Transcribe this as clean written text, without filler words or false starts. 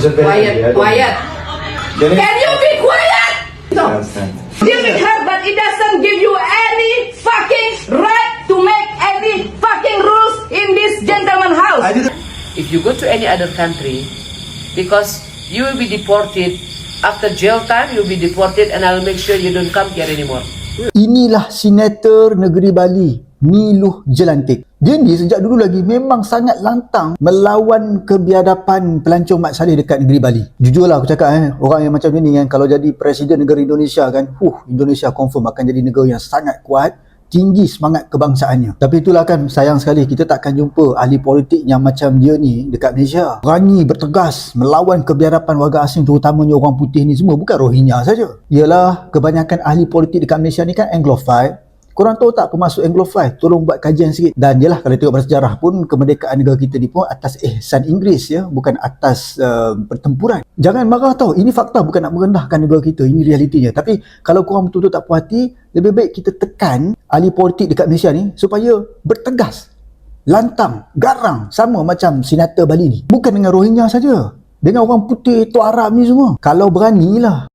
Quiet, quiet. Can you be quiet? No. Give it her, but it doesn't give you any fucking right to make any fucking rules in this gentleman house. If you go to any other country, because you will be deported, after jail time you will be deported, and I'll make sure you don't come here anymore. Inilah senator negeri Bali, Niluh Jelantik. Dia ni sejak dulu lagi memang sangat lantang melawan kebiadaban pelancong Mat Salleh dekat negeri Bali. Jujurlah aku cakap orang yang macam ni kan, kalau jadi presiden negara Indonesia kan, Indonesia confirm akan jadi negara yang sangat kuat, tinggi semangat kebangsaannya. Tapi itulah kan, sayang sekali kita takkan jumpa ahli politik yang macam dia ni dekat Malaysia. Berani bertegas melawan kebiadaban warga asing, terutamanya orang putih ni semua, bukan Rohingya saja. Ialah kebanyakan ahli politik dekat Malaysia ni kan Anglophile. Korang tahu tak pemasuk Anglophile? Tolong buat kajian sikit. Dan jelah kalau tengok bersejarah pun, kemerdekaan negara kita ni pun atas ihsan Inggeris ya, bukan atas pertempuran. Jangan marah tau, ini fakta, bukan nak merendahkan negara kita, ini realitinya. Tapi kalau korang betul-betul tak puas hati, lebih baik kita tekan ahli politik dekat Malaysia ni supaya bertegas, lantang, garang, sama macam senator Bali ni. Bukan dengan Rohingya saja, dengan orang putih, Tok Arab ni semua. Kalau beranilah